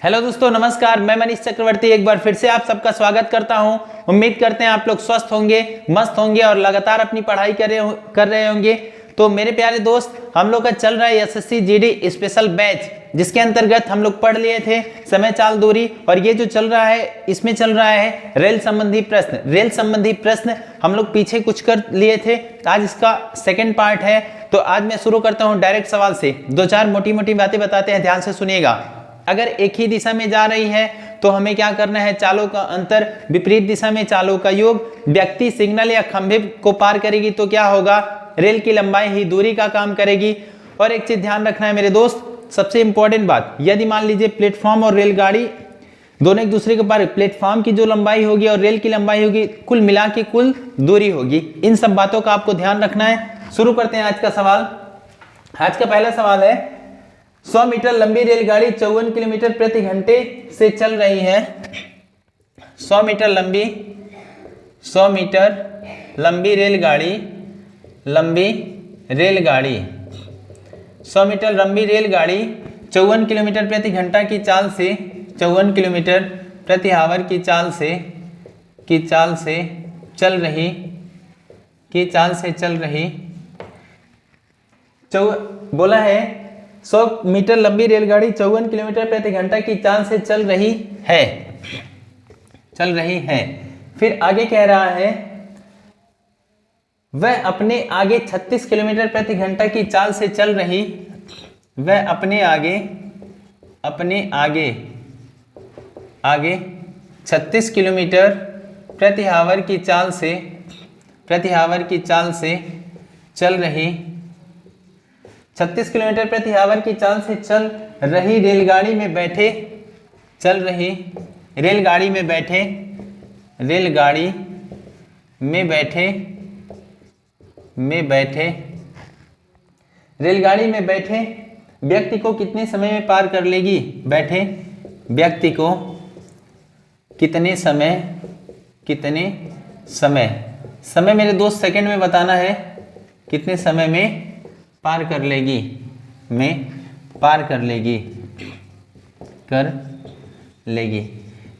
Hello दोस्तों, नमस्कार। मैं मनीष चक्रवर्ती एक बार फिर से आप सबका स्वागत करता हूं। उम्मीद करते हैं आप लोग स्वस्थ होंगे, मस्त होंगे और लगातार अपनी पढ़ाई कर रहे होंगे। तो मेरे प्यारे दोस्त, हम लोग का चल रहा है एसएससी जीडी स्पेशल बैच, जिसके अंतर्गत हम लोग पढ़ लिए थे समय चाल दूरी। और ये जो चल रहा है, इसमें चल रहा है रेल संबंधी प्रश्न। रेल संबंधी प्रश्न हम लोग पीछे कुछ कर लिए थे, आज इसका सेकेंड पार्ट है। तो आज मैं शुरू करता हूँ डायरेक्ट सवाल से। दो चार मोटी मोटी बातें बताते हैं, ध्यान से सुनिएगा। अगर एक ही दिशा में जा रही है तो हमें क्या करना है? चालों का अंतर। विपरीत दिशा में चालों का योग। व्यक्ति सिग्नल या खंभे को पार करेगी तो क्या होगा? रेल की लंबाई ही दूरी का काम करेगी। और एक चीज ध्यान रखना है मेरे दोस्त, सबसे इंपॉर्टेंट बात, यदि मान लीजिए प्लेटफॉर्म और रेलगाड़ी दोनों एक दूसरे के पार, प्लेटफॉर्म की जो लंबाई होगी और रेल की लंबाई होगी, कुल मिला के कुल दूरी होगी। इन सब बातों का आपको ध्यान रखना है। शुरू करते हैं आज का सवाल। आज का पहला सवाल है, 100 मीटर लंबी रेलगाड़ी 54 किलोमीटर प्रति घंटे से चल रही है। 100 मीटर लंबी रेलगाड़ी 100 मीटर लंबी रेलगाड़ी 54 किलोमीटर प्रति घंटा की चाल से 54 किलोमीटर प्रति आवर की चाल से चल रही बोला है 100 मीटर लंबी रेलगाड़ी 54 किलोमीटर प्रति घंटा की चाल से चल रही है। फिर आगे कह रहा है वह अपने आगे 36 किलोमीटर प्रति घंटा की चाल से चल रही। वह अपने आगे 36 किलोमीटर प्रति आवर की चाल से चल रही 36 किलोमीटर प्रति आवर की चाल से चल रही रेलगाड़ी में बैठे व्यक्ति को कितने समय में पार कर लेगी? बैठे व्यक्ति को कितने समय मेरे दोस्त सेकंड में बताना है। कितने समय में पार कर लेगी।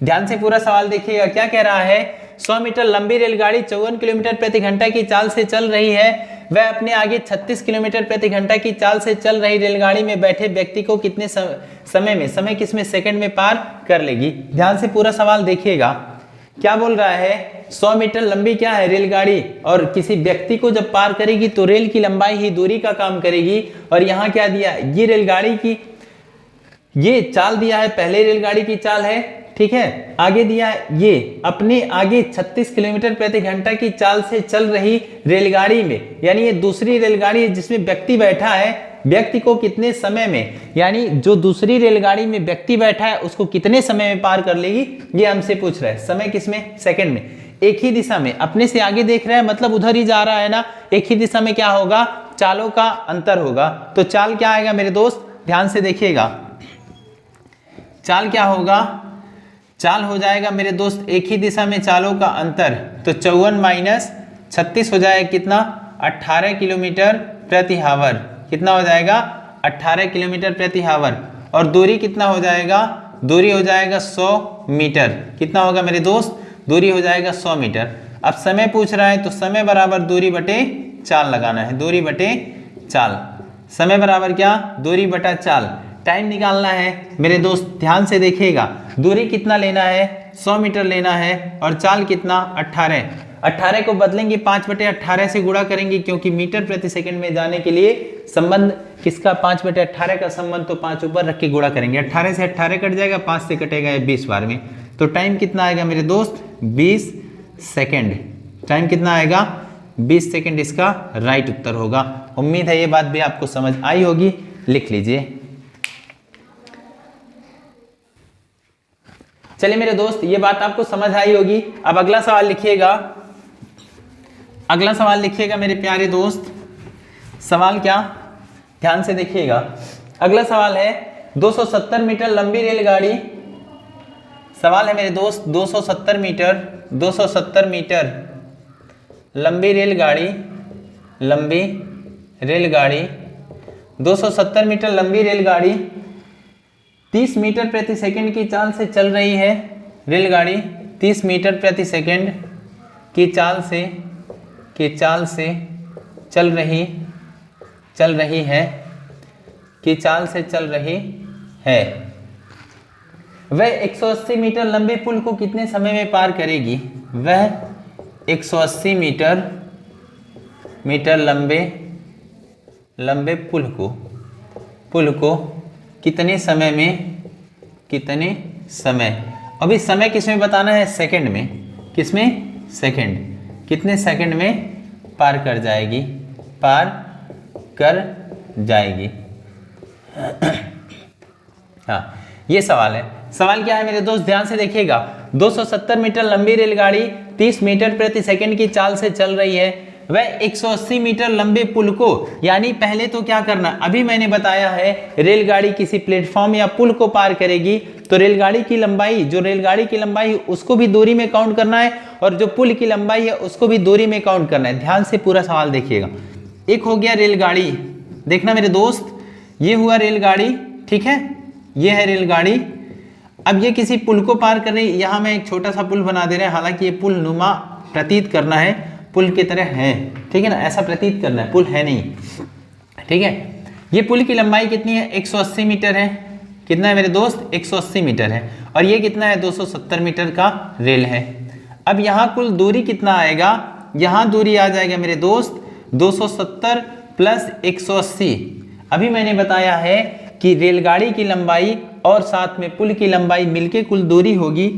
ध्यान से पूरा सवाल देखिएगा। क्या कह रहा है? 100 मीटर लंबी रेलगाड़ी 54 किलोमीटर प्रति घंटा की चाल से चल रही है। वह अपने आगे 36 किलोमीटर प्रति घंटा की चाल से चल रही रेलगाड़ी में बैठे व्यक्ति को कितने समय किसमें? सेकंड में पार कर लेगी। ध्यान से पूरा सवाल देखिएगा। क्या बोल रहा है? 100 मीटर लंबी क्या है? रेलगाड़ी, और किसी व्यक्ति को जब पार करेगी तो रेल की लंबाई ही दूरी का काम करेगी। और यहाँ क्या दिया? ये रेलगाड़ी की ये चाल दिया है, पहले रेलगाड़ी की चाल है, ठीक है। आगे दिया है ये अपने आगे 36 किलोमीटर प्रति घंटा की चाल से चल रही रेलगाड़ी में, यानी ये दूसरी रेलगाड़ी है जिसमें व्यक्ति बैठा है। व्यक्ति को कितने समय में, यानी जो दूसरी रेलगाड़ी में व्यक्ति बैठा है उसको कितने समय में पार कर लेगी, ये हमसे पूछ रहा है। समय किसमें? सेकंड में। एक ही दिशा में, अपने से आगे देख रहा है मतलब उधर ही जा रहा है ना। एक ही दिशा में क्या होगा? चालों का अंतर होगा। तो चाल क्या आएगा मेरे दोस्त? ध्यान से देखिएगा। चाल क्या होगा? चाल हो जाएगा मेरे दोस्त एक ही दिशा में चालों का अंतर। तो 54 माइनस 36 हो जाएगा कितना? 18 किलोमीटर प्रति आवर। कितना हो जाएगा? 18 किलोमीटर प्रति आवर। और दूरी कितना हो जाएगा? दूरी हो जाएगा 100 मीटर। कितना होगा मेरे दोस्त? दूरी हो जाएगा 100 मीटर। अब समय पूछ रहा है तो समय बराबर दूरी बटे चाल लगाना है। दूरी बटे चाल। समय बराबर क्या? दूरी बटा चाल। टाइम निकालना है मेरे दोस्त, ध्यान से देखिएगा। दूरी कितना लेना है? 100 मीटर लेना है। और चाल कितना? 18 को बदलेंगे 5/18 से गुणा करेंगे, क्योंकि मीटर प्रति सेकंड में जाने के लिए संबंध किसका? 5/18 का संबंध। तो 5 ऊपर रख के गुणा करेंगे। 18 से 18 कट जाएगा, 5 से कटेगा 20 बार में। तो टाइम कितना आएगा मेरे दोस्त? 20 सेकेंड। टाइम कितना आएगा? 20 सेकेंड इसका राइट उत्तर होगा। उम्मीद है ये बात भी आपको समझ आई होगी। लिख लीजिए। चलिए मेरे दोस्त, ये बात आपको समझ आई होगी। अब अगला सवाल लिखिएगा। अगला सवाल लिखिएगा मेरे प्यारे दोस्त। सवाल क्या? ध्यान से देखिएगा। अगला सवाल है 270 मीटर लंबी रेलगाड़ी। सवाल है मेरे दोस्त 270 मीटर लंबी रेलगाड़ी 270 मीटर लंबी रेलगाड़ी 30 मीटर प्रति सेकंड की चाल से चल रही है रेलगाड़ी, 30 मीटर प्रति सेकंड की चाल से चल रही है, वह 180 मीटर लंबे पुल को कितने समय में पार करेगी? वह 180 मीटर लंबे पुल को कितने समय, अभी समय किसमें बताना है? सेकंड में। किसमें? सेकंड। कितने सेकंड में पार कर जाएगी? हाँ, ये सवाल है। सवाल क्या है मेरे दोस्त, ध्यान से देखिएगा। 270 मीटर लंबी रेलगाड़ी 30 मीटर प्रति सेकंड की चाल से चल रही है, वह 180 मीटर लंबे पुल को, यानी पहले तो क्या करना, अभी मैंने बताया है रेलगाड़ी किसी प्लेटफॉर्म या पुल को पार करेगी तो रेलगाड़ी की लंबाई उसको भी दूरी में काउंट करना है, और जो पुल की लंबाई है उसको भी दूरी में काउंट करना है। ध्यान से पूरा सवाल देखिएगा। एक हो गया रेलगाड़ी, देखना मेरे दोस्त, ये हुआ रेलगाड़ी, ठीक है, ये है रेलगाड़ी। अब ये किसी पुल को पार कर रही है, यहाँ मैं एक छोटा सा पुल बना दे रहे हैं, हालांकि ये पुल नुमा प्रतीत करना है, पुल की तरह है, ठीक है ना, ऐसा प्रतीत करना है, पुल है नहीं, ठीक है। ये पुल की लंबाई कितनी है? 180 मीटर है। कितना है मेरे दोस्त? 180 मीटर है। और ये कितना है? 270 मीटर का रेल है। अब यहाँ कुल दूरी कितना आएगा? यहाँ दूरी आ जाएगा मेरे दोस्त 270 प्लस 180। अभी मैंने बताया है कि रेलगाड़ी की लंबाई और साथ में पुल की लंबाई मिलके कुल दूरी होगी,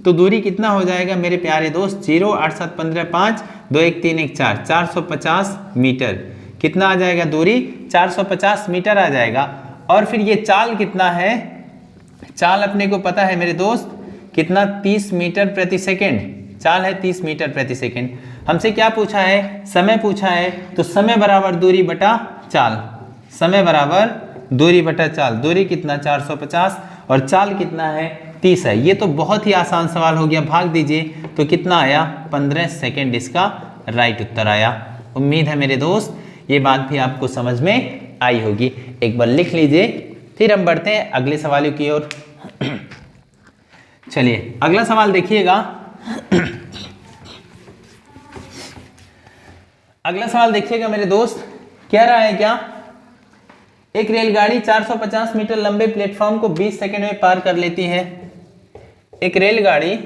तो दूरी कितना हो जाएगा मेरे प्यारे दोस्त? 0 8 7 15 5 2 1 3 1 4 450 मीटर। कितना आ जाएगा दूरी? 450 मीटर आ जाएगा। और फिर ये चाल कितना है? चाल अपने को पता है मेरे दोस्त कितना? 30 मीटर प्रति सेकेंड। चाल है 30 मीटर प्रति सेकेंड। हमसे क्या पूछा है? समय पूछा है, तो समय बराबर दूरी बटा चाल। समय बराबर दूरी बटा चाल। दूरी कितना? 450 और चाल कितना है? 30 है। ये तो बहुत ही आसान सवाल हो गया, भाग दीजिए तो कितना आया? 15 सेकेंड इसका राइट उत्तर आया। उम्मीद है मेरे दोस्त ये बात भी आपको समझ में आई होगी। एक बार लिख लीजिए, फिर हम बढ़ते हैं अगले सवालों की ओर। चलिए अगला सवाल देखिएगा। अगला सवाल देखिएगा मेरे दोस्त, कह रहा है क्या? एक रेलगाड़ी 450 मीटर लंबे प्लेटफॉर्म को 20 सेकंड में पार कर लेती है। एक रेलगाड़ी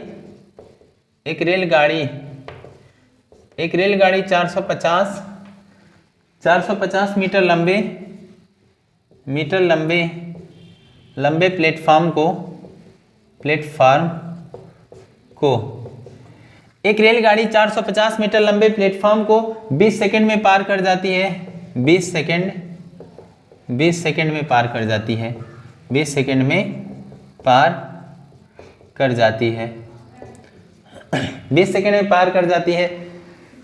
450 मीटर लंबे प्लेटफॉर्म को एक रेलगाड़ी 450 मीटर लंबे प्लेटफॉर्म को 20 सेकंड में पार कर जाती है। 20 सेकंड में पार कर जाती है। 20 सेकंड में पार कर जाती है। 20 सेकंड में पार कर जाती है।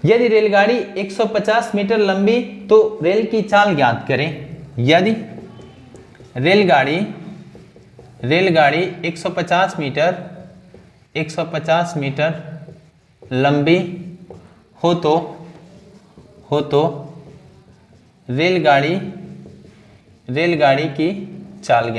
यदि रेलगाड़ी 150 मीटर लंबी तो रेल की चाल ज्ञात करें। यदि रेलगाड़ी 150 मीटर लंबी हो तो रेलगाड़ी की चाल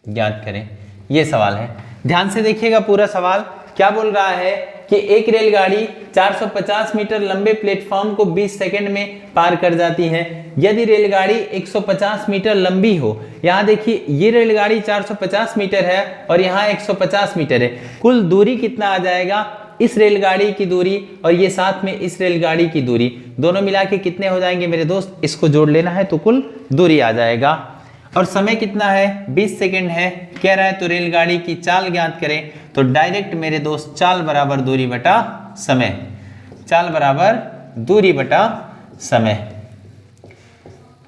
ज्ञात करें। ये सवाल है, ध्यान से देखिएगा पूरा सवाल। क्या बोल रहा है कि एक रेलगाड़ी 450 मीटर लंबे प्लेटफॉर्म को 20 सेकंड में पार कर जाती है। यदि रेलगाड़ी 150 मीटर लंबी हो, यहाँ देखिए ये रेलगाड़ी 450 मीटर है और यहाँ 150 मीटर है। कुल दूरी कितना आ जाएगा? इस रेलगाड़ी की दूरी और ये साथ में इस रेलगाड़ी की दूरी, दोनों मिला के कितने हो जाएंगे मेरे दोस्त? इसको जोड़ लेना है तो कुल दूरी आ जाएगा। और समय कितना है? 20 सेकंड है। कह रहा है तो रेलगाड़ी की चाल ज्ञात करें, तो डायरेक्ट मेरे दोस्त चाल बराबर दूरी बटा समय। चाल बराबर दूरी बटा समय।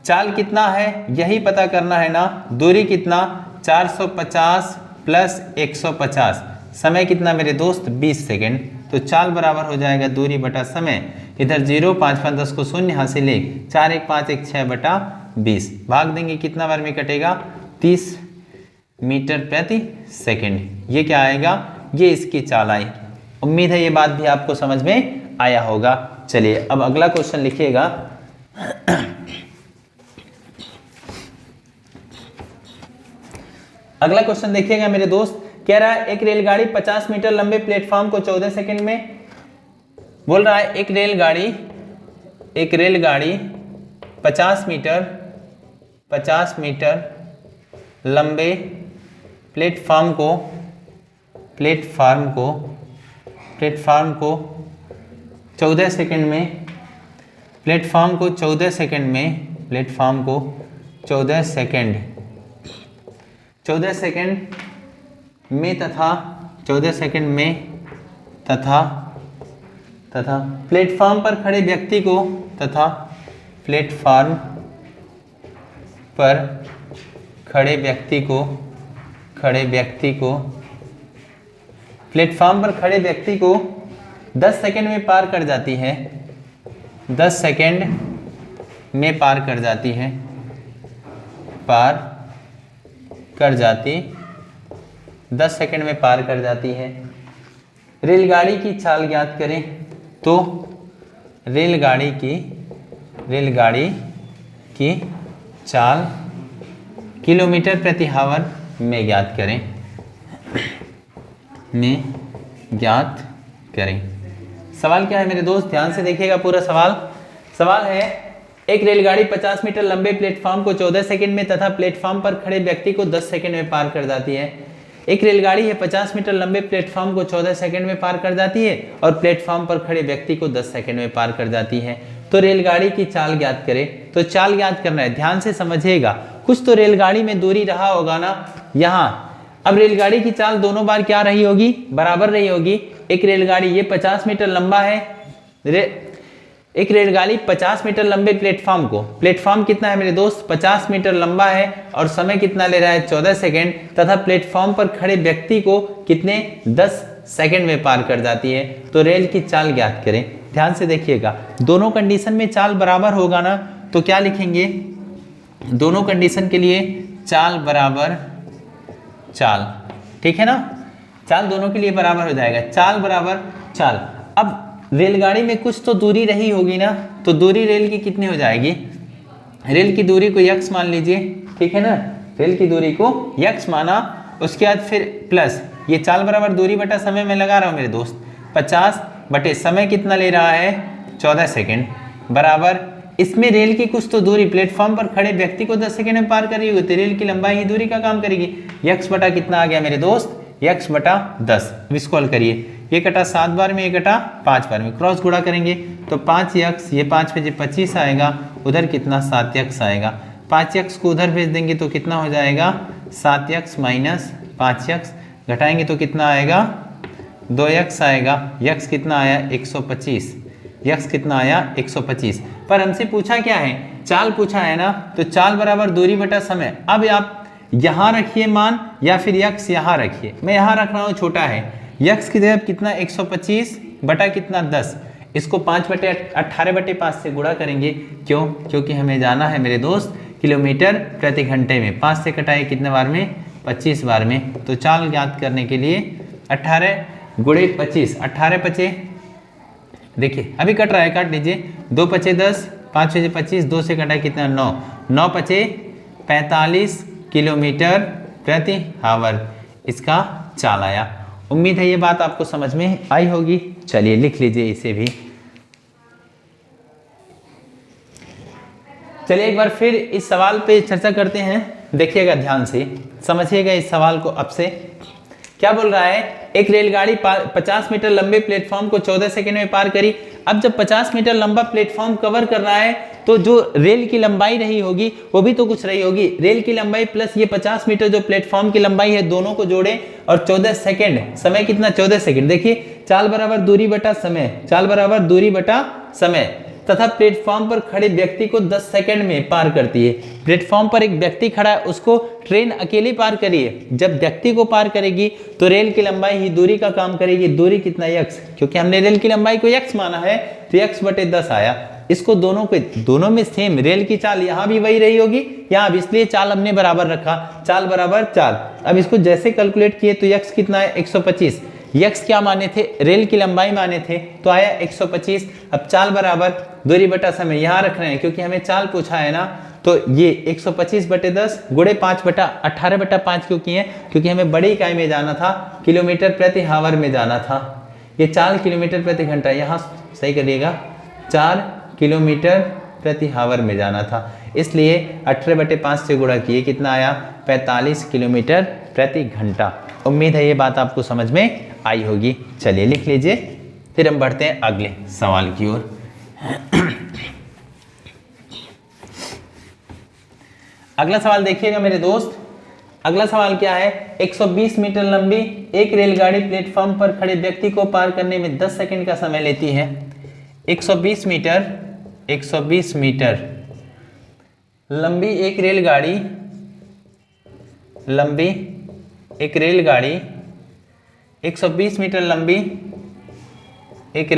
चाल कितना है यही पता करना है ना। दूरी कितना? 450 प्लस 150। समय कितना मेरे दोस्त? 20 सेकंड। तो चाल बराबर हो जाएगा दूरी बटा समय। इधर 0 5 5 10 को शून्य, यहाँ से ले 4 1 5 1 6 बटा 20। भाग देंगे कितना बार में कटेगा? 30 मीटर प्रति सेकंड। ये क्या आएगा? ये इसकी चाल आई। उम्मीद है ये बात भी आपको समझ में आया होगा। चलिए अब अगला क्वेश्चन लिखिएगा। अगला क्वेश्चन देखिएगा मेरे दोस्त, कह रहा है एक रेलगाड़ी 50 मीटर लंबे प्लेटफॉर्म को 14 सेकंड में, बोल रहा है एक रेलगाड़ी 50 मीटर लंबे प्लेटफॉर्म को 14 सेकंड में, प्लेटफॉर्म को 14 सेकंड में तथा प्लेटफॉर्म पर खड़े व्यक्ति को प्लेटफॉर्म पर खड़े व्यक्ति को 10 सेकंड में पार कर जाती है, 10 सेकंड में पार कर जाती है। रेलगाड़ी की चाल ज्ञात करें, तो रेलगाड़ी की चाल किलोमीटर प्रति आवर में ज्ञात करें। सवाल क्या है मेरे दोस्त, ध्यान से देखिएगा पूरा सवाल है एक रेलगाड़ी 50 मीटर लंबे प्लेटफॉर्म को 14 सेकंड में तथा प्लेटफॉर्म पर खड़े व्यक्ति को 10 सेकंड में पार कर जाती है। एक रेलगाड़ी है 50 मीटर लंबे प्लेटफॉर्म को 14 सेकंड में पार कर जाती है और प्लेटफॉर्म पर खड़े व्यक्ति को 10 सेकंड में पार कर जाती है। तो रेलगाड़ी की चाल ज्ञात करें। तो चाल ज्ञात करना है, ध्यान से समझिएगा, कुछ तो रेलगाड़ी में दूरी रहा होगा ना यहाँ। अब रेलगाड़ी की चाल दोनों बार क्या रही होगी, बराबर रही होगी। एक रेलगाड़ी ये 50 मीटर लंबा है, एक रेलगाड़ी 50 मीटर लंबे प्लेटफॉर्म कितना है मेरे दोस्त, 50 मीटर लंबा है और समय कितना ले रहा है 14 सेकंड, तथा प्लेटफॉर्म पर खड़े व्यक्ति को कितने 10 सेकंड में पार कर जाती है। तो रेल की चाल ज्ञात करें। ध्यान से देखिएगा, दोनों कंडीशन में चाल बराबर होगा ना, तो क्या लिखेंगे, दोनों कंडीशन के लिए चाल बराबर चाल, ठीक है ना, चाल दोनों के लिए बराबर हो जाएगा, चाल बराबर चाल। अब रेलगाड़ी में कुछ तो दूरी रही होगी ना, तो दूरी रेल की कितनी हो जाएगी, रेल की दूरी को x मान लीजिए, ठीक है ना, रेल की दूरी को x माना, उसके बाद फिर प्लस ये चाल बराबर दूरी बटा समय में लगा रहा हूँ मेरे दोस्त, 50 बटे समय कितना ले रहा है 14 सेकंड, बराबर इसमें रेल की कुछ तो दूरी प्लेटफॉर्म पर खड़े व्यक्ति को 10 सेकंड में पार करी हुई, तो रेल की लंबाई ही दूरी का काम करेगी। x बटा कितना आ गया मेरे दोस्त, x बटा 10। इसको हल करिए, ये कटा 7 बार में, ये कटा 5 बार में, क्रॉस गुणा करेंगे तो 5x, ये 5 पे 25 आएगा, उधर कितना 7x आएगा, 5x को उधर भेज देंगे तो कितना हो जाएगा 7x माइनस 5x, घटाएंगे तो कितना आएगा 2x आएगा, x कितना आया 125, x कितना आया 125। पर हमसे पूछा क्या है, चाल पूछा है ना, तो चाल बराबर दूरी बटा समय। अब आप यहाँ रखिए मान या फिर x यहाँ रखिए, मैं यहाँ रख रहा हूँ, छोटा है, x की जगह कितना 125 बटा कितना 10, इसको 5 बटे 18 बटे 5 से गुणा करेंगे। क्यों, क्योंकि हमें जाना है मेरे दोस्त किलोमीटर प्रति घंटे में, 5 से कटाए कितने बार में 25 बार में। तो चाल ज्ञात करने के लिए 18 गुणे 25, 18 पचे, देखिए अभी कट रहा है, काट लीजिए, 2 पचे 10, 5 पचे 25, 2 से कटाए कितना 9, 9 पचे 45 किलोमीटर प्रति आवर, इसका चाल आया। उम्मीद है ये बात आपको समझ में आई होगी। चलिए लिख लीजिए इसे भी। चलिए एक बार फिर इस सवाल पे चर्चा करते हैं, देखिएगा ध्यान से, समझिएगा इस सवाल को। अब से क्या बोल रहा है, एक रेलगाड़ी 50 मीटर लंबे प्लेटफॉर्म को 14 सेकंड में पार करी। अब जब 50 मीटर लंबा प्लेटफॉर्म कवर कर रहा है, तो जो रेल की लंबाई रही होगी वो भी तो कुछ रही होगी, रेल की लंबाई प्लस ये 50 मीटर जो प्लेटफॉर्म की लंबाई है, दोनों को जोड़े और 14 सेकंड, समय कितना 14 सेकंड। देखिए चाल बराबर दूरी बटा समय, चाल बराबर दूरी बटा समय, तथा प्लेटफॉर्म पर खड़े व्यक्ति को 10 सेकंड में पार करती है। प्लेटफॉर्म पर एक व्यक्ति खड़ा है, उसको ट्रेन अकेले पार करिए, जब व्यक्ति को पार करेगी तो रेल की लंबाई ही दूरी का काम करेगी। दूरी कितना x, क्योंकि हमने रेल की लंबाई को x माना है, तो x बटे 10 आया। इसको दोनों में सेम, रेल की चाल यहाँ भी वही रही होगी, यहाँ भी, इसलिए चाल हमने बराबर रखा, चाल बराबर चाल। अब इसको जैसे कैलकुलेट किए तो x कितना है 125, x क्या माने थे, रेल की लंबाई माने थे, तो आया 125। अब चाल बराबर दूरी बटा समय यहाँ रख रहे हैं, क्योंकि हमें चाल पूछा है ना, तो ये 125/10 गुणे 5/18/5 क्यों किए? क्योंकि हमें बड़ी इकाई में जाना था, किलोमीटर प्रति हावर में जाना था। ये 4 किलोमीटर प्रति घंटा, यहाँ सही करिएगा, 4 किलोमीटर प्रति हावर में जाना था, इसलिए 18/5 से गुणा किए, कितना आया? 45 किलोमीटर प्रति घंटा। उम्मीद है ये बात आपको समझ में आई होगी। चलिए लिख लीजिए, फिर हम बढ़ते हैं अगले सवाल की ओर। अगला सवाल देखिएगा मेरे दोस्त। अगला सवाल क्या है? 120 मीटर लंबी एक रेलगाड़ी प्लेटफॉर्म पर खड़े व्यक्ति को पार करने में 10 सेकंड का समय लेती है। 120 मीटर लंबी एक रेलगाड़ी 120 मीटर लंबी एक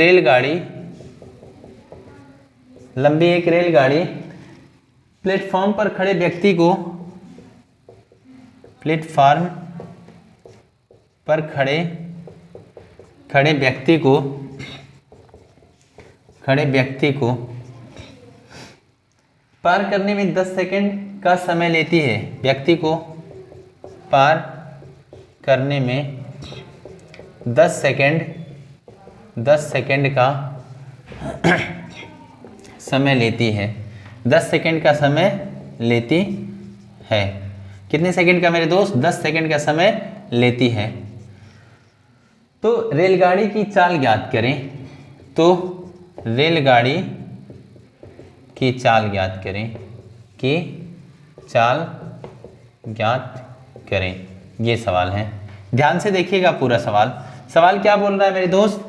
रेलगाड़ी प्लेटफॉर्म पर खड़े व्यक्ति को पार करने में 10 सेकंड का समय लेती है। व्यक्ति को पार करने में 10 सेकंड का समय लेती है। 10 सेकंड का समय लेती है। कितने सेकंड का मेरे दोस्त? 10 सेकंड का समय लेती है। तो रेलगाड़ी की चाल ज्ञात करें। ये सवाल है, ध्यान से देखिएगा पूरा सवाल। सवाल क्या बोल रहा है मेरे दोस्त?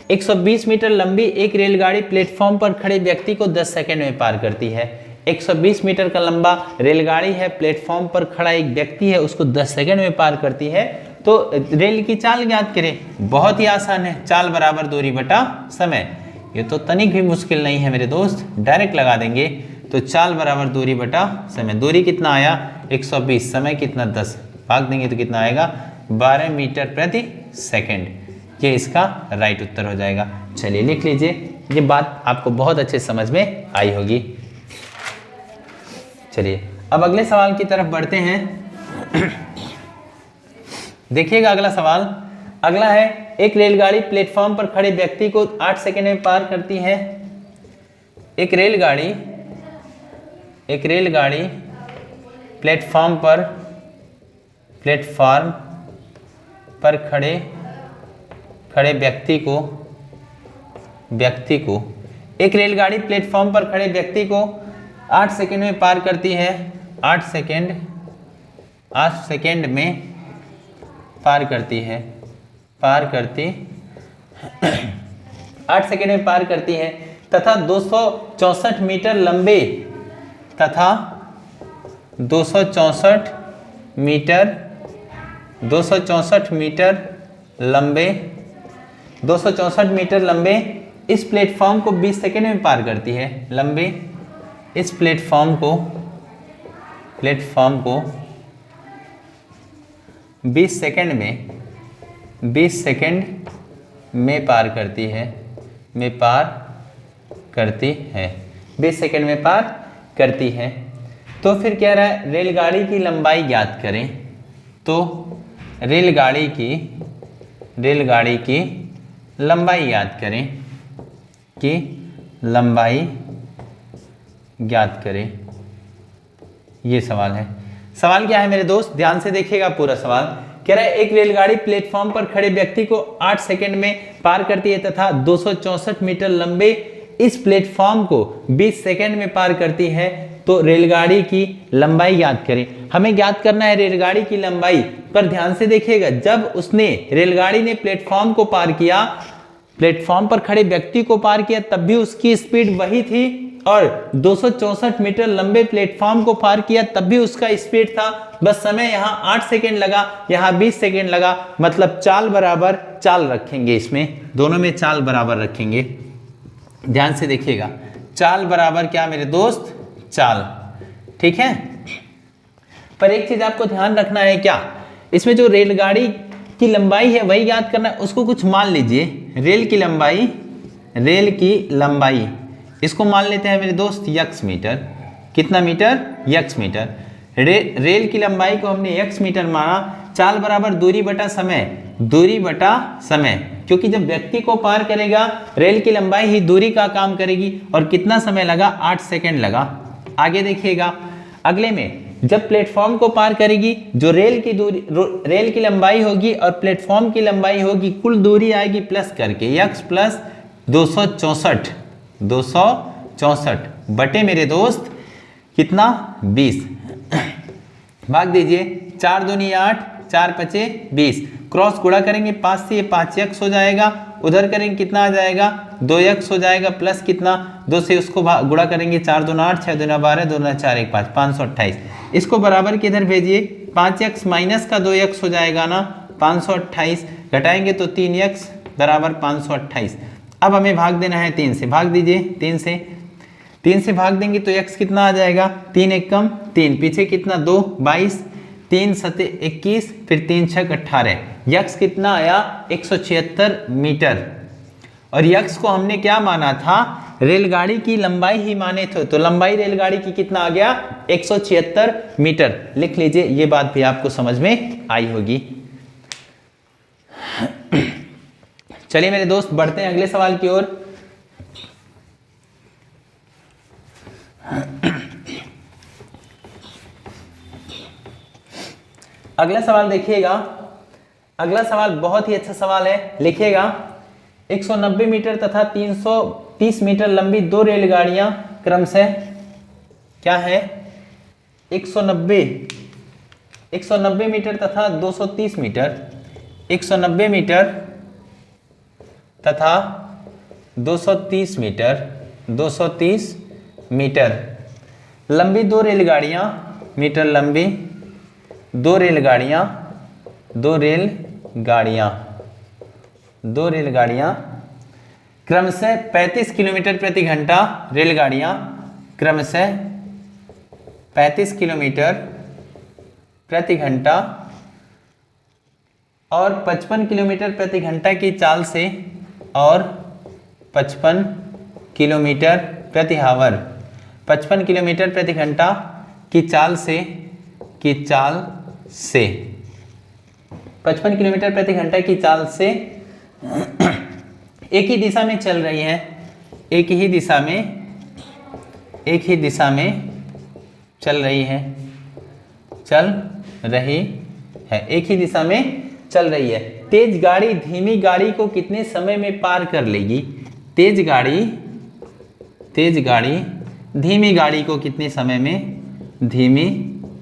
120 मीटर लंबी एक रेलगाड़ी प्लेटफॉर्म पर खड़े व्यक्ति को 10 सेकंड में पार करती है। 120 मीटर का लंबा रेलगाड़ी है, प्लेटफॉर्म पर खड़ा एक व्यक्ति है, उसको 10 सेकंड में पार करती है। तो रेल की चाल ज्ञात करें। बहुत ही आसान है, चाल बराबर दूरी बटा समय। ये तो तनिक भी मुश्किल नहीं है मेरे दोस्त, डायरेक्ट लगा देंगे। तो चाल बराबर दूरी बटा समय। दूरी कितना आया? 120, समय कितना? 10, भाग देंगे तो कितना आएगा? 12 मीटर प्रति सेकंड। ये इसका राइट उत्तर हो जाएगा। चलिए लिख लीजिए, ये बात आपको बहुत अच्छे समझ में आई होगी। चलिए अब अगले सवाल की तरफ बढ़ते हैं। देखिएगा अगला सवाल। अगला है, एक रेलगाड़ी प्लेटफॉर्म पर खड़े व्यक्ति को 8 सेकंड में पार करती है। एक रेलगाड़ी प्लेटफॉर्म पर खड़े व्यक्ति को एक रेलगाड़ी प्लेटफॉर्म पर खड़े व्यक्ति को 8 सेकंड में पार करती है। 8 सेकंड में पार करती है। 8 सेकंड में पार करती है तथा 264 मीटर लंबे 264 मीटर लंबे इस प्लेटफॉर्म को 20 सेकंड में पार करती है। लंबे इस प्लेटफॉर्म को 20 सेकंड में पार करती है। 20 सेकंड में पार करती है। तो फिर कह रहा है रेलगाड़ी की लंबाई ज्ञात करें। तो रेलगाड़ी की लंबाई ज्ञात करें। ये सवाल है। सवाल क्या है मेरे दोस्त? ध्यान से देखिएगा पूरा सवाल। कह रहा है एक रेलगाड़ी प्लेटफॉर्म पर खड़े व्यक्ति को 8 सेकंड में पार करती है तथा 264 मीटर लंबे इस प्लेटफॉर्म को 20 सेकंड में पार करती है। तो रेलगाड़ी की लंबाई ज्ञात करें। हमें ज्ञात करना है रेलगाड़ी की लंबाई। पर ध्यान से देखिएगा, जब रेलगाड़ी ने प्लेटफॉर्म को पार किया, प्लेटफॉर्म पर खड़े व्यक्ति को पार किया, तब भी उसकी स्पीड वही थी, और 264 मीटर लंबे प्लेटफॉर्म को पार किया तब भी उसका स्पीड था। बस समय यहाँ 8 सेकंड लगा, यहाँ 20 सेकंड लगा। मतलब चाल बराबर चाल रखेंगे, इसमें दोनों में चाल बराबर रखेंगे। ध्यान से देखिएगा, चाल बराबर क्या मेरे दोस्त? चाल। ठीक है। पर एक चीज आपको ध्यान रखना है, क्या इसमें जो रेलगाड़ी की लंबाई है वही याद करना है। उसको कुछ मान लीजिए, रेल की लंबाई इसको मान लेते हैं मेरे दोस्त x मीटर। कितना मीटर, x मीटर। रेल की लंबाई को हमने x मीटर माना। चाल बराबर दूरी बटा समय, दूरी बटा समय, क्योंकि जब व्यक्ति को पार करेगा रेल की लंबाई ही दूरी का काम करेगी। और कितना समय लगा, 8 सेकंड लगा। आगे देखिएगा, अगले में जब प्लेटफॉर्म को पार करेगी, जो रेल की लंबाई होगी और प्लेटफॉर्म की लंबाई होगी, कुल दूरी आएगी प्लस करके, x प्लस 264 बटे मेरे दोस्त कितना, 20। भाग दीजिए, 4 दूनी 8, 4 पचे 20, क्रॉस गुणा करेंगे 5 से, ये 5x हो जाएगा। उधर करेंगे कितना आ जाएगा, 2x हो जाएगा, प्लस कितना, 2 से उसको गुणा करेंगे, 4 दूना 8, 6 दूना 12, 2 दूना 4, 1 5, 528। इसको बराबर किधर भेजिए, 5x माइनस का 2x हो जाएगा ना, 528 घटाएंगे तो 3x बराबर 528। अब हमें भाग देना है 3 से, भाग दीजिए 3 से भाग देंगे तो x कितना आ जाएगा, 3 एक कम 3, पीछे कितना 2, 22, 3 सते 21, फिर 3 छक 18, यक्स कितना आया 176 मीटर। और यक्स को हमने क्या माना था, रेलगाड़ी की लंबाई ही माने थे, तो लंबाई रेलगाड़ी की कितना आ गया 176 मीटर। लिख लीजिए, ये बात भी आपको समझ में आई होगी। चलिए मेरे दोस्त बढ़ते हैं अगले सवाल की ओर। अगला सवाल देखिएगा, अगला सवाल बहुत ही अच्छा सवाल है, लिखिएगा। 190 मीटर तथा 330 मीटर लंबी दो रेलगाड़ियां क्रमशः क्या है, 190 मीटर तथा 230 मीटर, 190 मीटर तथा 230 मीटर लंबी दो रेलगाड़ियां, मीटर लंबी दो रेलगाड़ियां क्रमशः 35 किलोमीटर प्रति घंटा, रेलगाड़ियां क्रमशः 35 किलोमीटर प्रति घंटा और 55 किलोमीटर प्रति घंटा की चाल से, और 55 किलोमीटर प्रति हावर, 55 किलोमीटर प्रति घंटा की चाल से 55 किलोमीटर प्रति घंटा की चाल से एक ही दिशा में चल रही है, एक ही दिशा में चल रही है, तेज गाड़ी धीमी गाड़ी को कितने समय में पार कर लेगी, तेज गाड़ी धीमी गाड़ी को कितने समय में, धीमी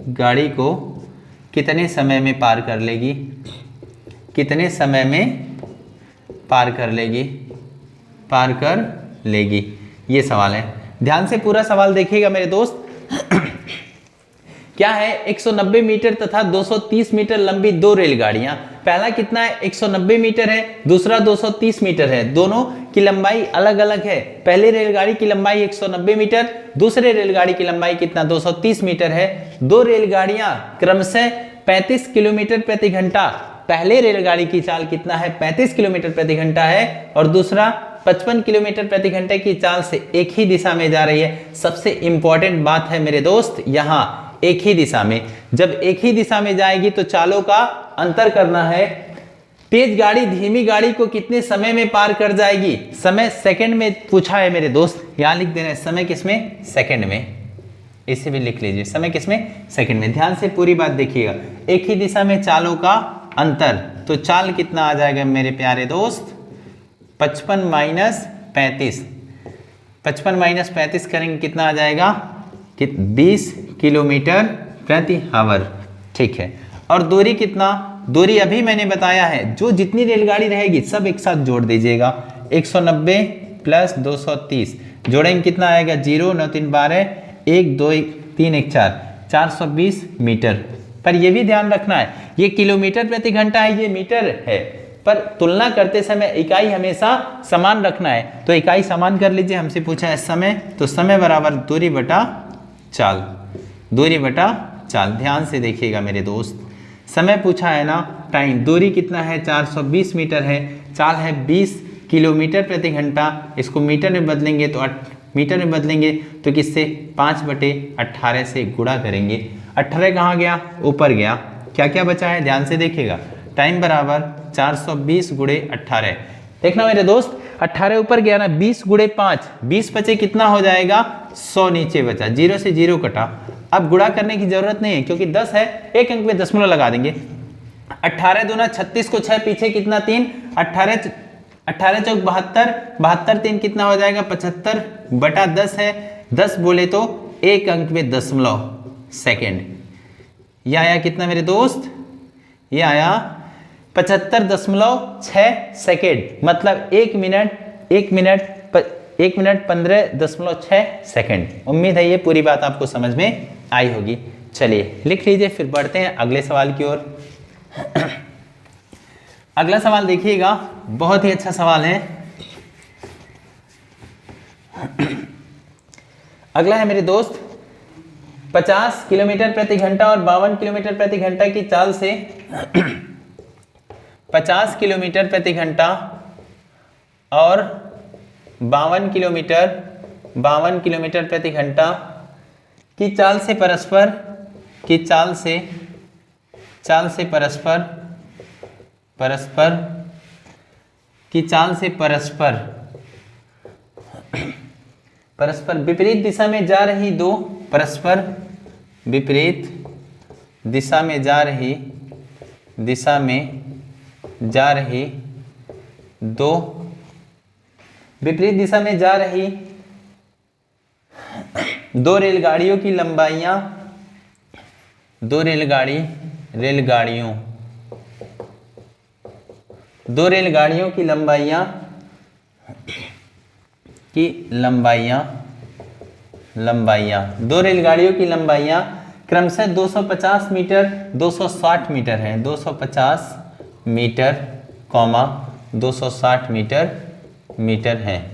गाड़ी को कितने समय में पार कर लेगी, कितने समय में पार कर लेगी, ये सवाल है। ध्यान से पूरा सवाल देखिएगा मेरे दोस्त। क्या है, 190 मीटर तथा 230 मीटर लंबी दो रेलगाड़ियां, पहला कितना है 190 मीटर है, दूसरा 230 मीटर है, दोनों की लंबाई अलग अलग है। पहले रेलगाड़ी की लंबाई 190 मीटर, दूसरे रेलगाड़ी की लंबाई कितना 230 मीटर है। दो रेलगाड़ियां क्रमशः 35 किलोमीटर प्रति घंटा, पहले रेलगाड़ी की चाल कितना है 35 किलोमीटर प्रति घंटा है, और दूसरा 55 किलोमीटर प्रति घंटे की चाल से एक ही दिशा में जा रही है। सबसे इंपॉर्टेंट बात है मेरे दोस्त, यहाँ एक ही दिशा में, जब एक ही दिशा में जाएगी तो चालों का अंतर करना है। तेज गाड़ी धीमी गाड़ी को कितने समय में पार कर जाएगी, समय सेकंड में पूछा है मेरे दोस्त, यहां लिख देना है समय किसमें, सेकंड में, इसे भी लिख लीजिए, समय किसमें, सेकंड में। ध्यान से पूरी बात देखिएगा, एक ही दिशा में चालों का अंतर, तो चाल कितना आ जाएगा मेरे प्यारे दोस्त, 55 माइनस 35 करेंगे कितना आ जाएगा, 20 किलोमीटर प्रति हावर, ठीक है। और दूरी कितना, दूरी अभी मैंने बताया है, जो जितनी रेलगाड़ी रहेगी सब एक साथ जोड़ दीजिएगा, 190 प्लस 230 जोड़ेंगे कितना आएगा, 0 9 3 12 1 2 3 1 4 420 मीटर। पर यह भी ध्यान रखना है, ये किलोमीटर प्रति घंटा है, ये मीटर है, पर तुलना करते समय इकाई हमेशा समान रखना है। तो इकाई समान कर लीजिए, हमसे पूछा है समय, तो समय बराबर दूरी बटा चाल, ध्यान से देखिएगा मेरे दोस्त, समय पूछा है ना, टाइम, दूरी कितना है 420 मीटर है, चाल है 20 किलोमीटर प्रति घंटा, इसको मीटर में बदलेंगे तो मीटर में बदलेंगे तो किससे 5/18 से गुणा करेंगे। 18 कहाँ गया, ऊपर गया, क्या क्या बचा है ध्यान से देखिएगा। टाइम बराबर 420 गुणे 18। देखना मेरे दोस्त 18 ऊपर गया ना, 20 गुणे 5, 20 बचे कितना हो जाएगा 100 नीचे बचा, 0 से 0 कटा। अब गुणा करने की जरूरत नहीं है क्योंकि 10 है, एक अंक में दशमलव लगा देंगे। 18 दूना 36 को 6 पीछे कितना 3, 18 चौक 72, 72 3 कितना हो जाएगा 75 बटा 10 है, 10 बोले तो एक अंक में दशमलव सेकेंड। यह आया कितना मेरे दोस्त, ये आया 75.6 सेकेंड, मतलब 1 मिनट 15.6 सेकेंड। उम्मीद है ये पूरी बात आपको समझ में आई होगी। चलिए लिख लीजिए, फिर बढ़ते हैं अगले सवाल की ओर। अगला सवाल देखिएगा, बहुत ही अच्छा सवाल है। अगला है मेरे दोस्त 50 किलोमीटर प्रति घंटा और 52 किलोमीटर प्रति घंटा की चाल से 50 किलोमीटर प्रति घंटा और 52 किलोमीटर प्रति घंटा की चाल से परस्पर विपरीत दिशा में जा रही दो विपरीत दिशा में जा रही दो रेलगाड़ियों की लंबाइयां दो रेलगाड़ियों की लंबाइयां क्रमशः 250 मीटर 260 मीटर है, 250 मीटर 260 मीटर है,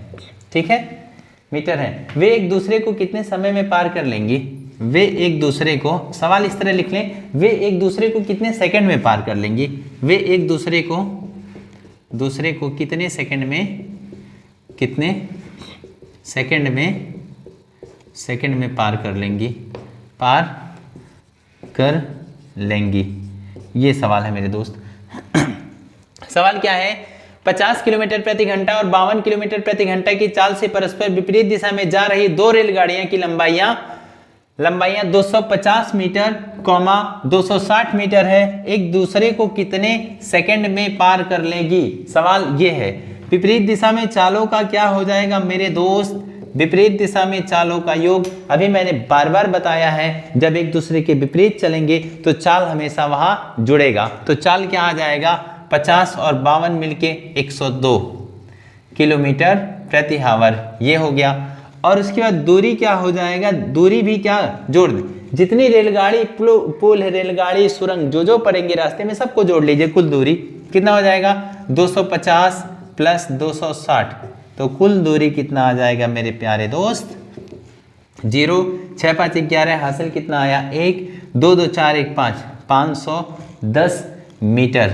ठीक है, मीटर है। वे एक दूसरे को कितने समय में पार कर लेंगी? वे एक दूसरे को, सवाल इस तरह लिख लें, वे एक दूसरे को कितने सेकंड में पार कर लेंगी? वे एक दूसरे को कितने सेकंड में पार कर लेंगी? ये सवाल है मेरे दोस्त। सवाल क्या है? 50 किलोमीटर प्रति घंटा और 52 किलोमीटर प्रति घंटा की चाल से परस्पर विपरीत दिशा में जा रही दो रेलगाड़ियां की लंबाइयां 250 मीटर 260 मीटर है, एक दूसरे को कितने सेकंड में पार कर लेगी? सवाल ये है। विपरीत दिशा में चालों का क्या हो जाएगा मेरे दोस्त? विपरीत दिशा में चालों का योग, अभी मैंने बार बार बताया है, जब एक दूसरे के विपरीत चलेंगे तो चाल हमेशा वहां जुड़ेगा। तो चाल क्या आ जाएगा? 50 और 52 मिलके 102 किलोमीटर प्रति आवर, ये हो गया। और उसके बाद दूरी क्या हो जाएगा? दूरी भी क्या जोड़ दें, जितनी रेलगाड़ी पुल रेलगाड़ी सुरंग जो पड़ेंगे रास्ते में सबको जोड़ लीजिए। कुल दूरी कितना हो जाएगा? 250 प्लस 260, तो कुल दूरी कितना आ जाएगा मेरे प्यारे दोस्त? 0 6 5 11 हासिल कितना आया? 1 2 2 4 1 5 510 मीटर।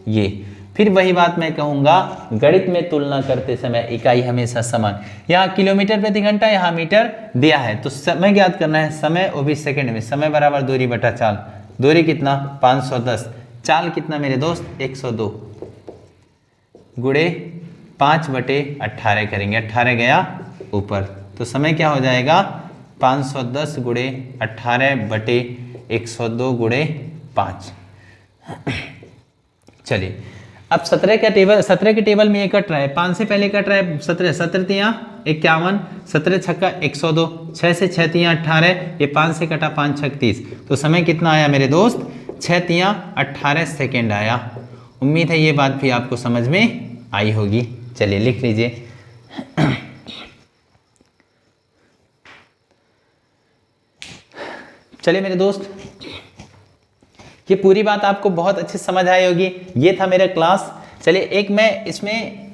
ये फिर वही बात मैं कहूँगा, गणित में तुलना करते समय इकाई हमेशा समान। यहाँ किलोमीटर प्रति घंटा, यहाँ मीटर दिया है, तो समय ज्ञात करना है, समय वो भी सेकंड में। समय बराबर दूरी बटा चाल, दूरी कितना? 510, चाल कितना मेरे दोस्त? 102 गुणे 5/18 करेंगे, 18 गया ऊपर, तो समय क्या हो जाएगा? 510 गुणे 18/102 गुणे 5। चलिए अब 17 के टेबल में ये कट रहा है, 5 से पहले कट रहा है 17, 17 तियाँ 51, 17 छक्का 102, 6 से 6 तियाँ 18, ये 5 से कटा 5 छक 30, तो समय कितना आया मेरे दोस्त? 6 तियाँ 18 सेकेंड आया। उम्मीद है ये बात भी आपको समझ में आई होगी। चलिए लिख लीजिए। चलिए मेरे दोस्त, ये पूरी बात आपको बहुत अच्छे समझ आई होगी। ये था मेरा क्लास। चलिए एक मैं इसमें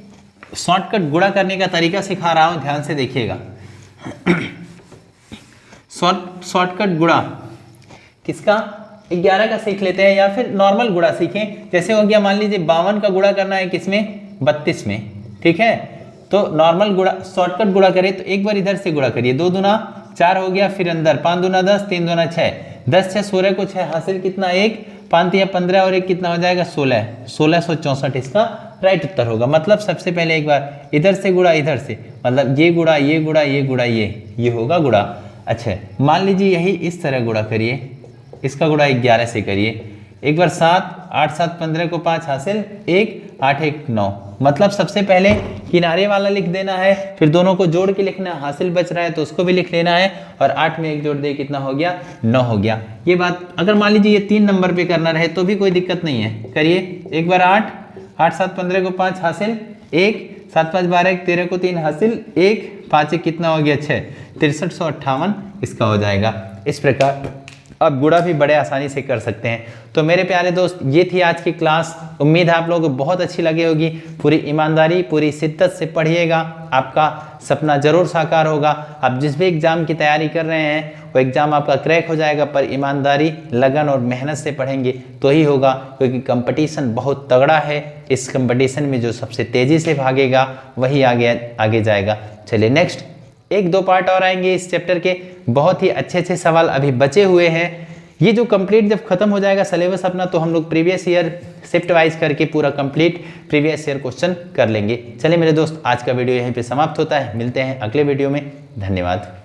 शॉर्टकट गुणा करने का तरीका सिखा रहा हूं, ध्यान से देखिएगा। शॉर्टकट गुणा किसका? 11 का सीख लेते हैं, या फिर नॉर्मल गुणा सीखें। जैसे हो गया, मान लीजिए 52 का गुणा करना है किसमें? 32 में, ठीक है। तो नॉर्मल गुणा, शॉर्टकट गुणा करें तो एक बार इधर से गुणा करिए, 2 दूना 4 हो गया, फिर अंदर 5 दूना 10, 3 दूना 6, 10 6 16 को 6 हासिल कितना 1, 5 3 15 और 1 कितना हो जाएगा 16, 1664 इसका राइट उत्तर होगा। मतलब सबसे पहले एक बार इधर से गुणा इधर से, मतलब ये गुणा ये गुणा ये गुणा ये होगा गुणा। अच्छा मान लीजिए यही इस तरह गुणा करिए, इसका गुणा 11 से करिए, एक बार 7 8 7 15 को 5 हासिल 1 8 1 9, मतलब सबसे पहले किनारे वाला लिख देना है, फिर दोनों को जोड़ के लिखना है, हासिल बच रहा है तो उसको भी लिख लेना है, और 8 में 1 जोड़ दे कितना हो गया 9 हो गया। ये बात अगर मान लीजिए ये 3 नंबर पे करना रहे तो भी कोई दिक्कत नहीं है, करिए एक बार 8 8 7 15 को 5 हासिल 1 7 5 12 1 13 को 3 हासिल 1 5 1 कितना हो गया 6, 6358 इसका हो जाएगा। इस प्रकार अब गुणा भी बड़े आसानी से कर सकते हैं। तो मेरे प्यारे दोस्त ये थी आज की क्लास, उम्मीद है आप लोगों को बहुत अच्छी लगी होगी। पूरी ईमानदारी पूरी शिद्दत से पढ़िएगा, आपका सपना जरूर साकार होगा। आप जिस भी एग्जाम की तैयारी कर रहे हैं वो एग्जाम आपका क्रैक हो जाएगा, पर ईमानदारी लगन और मेहनत से पढ़ेंगे तो ही होगा, क्योंकि कंपटीशन बहुत तगड़ा है। इस कंपटीशन में जो सबसे तेजी से भागेगा वही आगे जाएगा। चलिए नेक्स्ट 1-2 पार्ट और आएंगे इस चैप्टर के, बहुत ही अच्छे सवाल अभी बचे हुए हैं। ये जो कंप्लीट जब खत्म हो जाएगा सिलेबस अपना, तो हम लोग प्रीवियस ईयर शिफ्ट वाइज करके पूरा कंप्लीट प्रीवियस ईयर क्वेश्चन कर लेंगे। चलिए मेरे दोस्त आज का वीडियो यहीं पे समाप्त होता है, मिलते हैं अगले वीडियो में, धन्यवाद।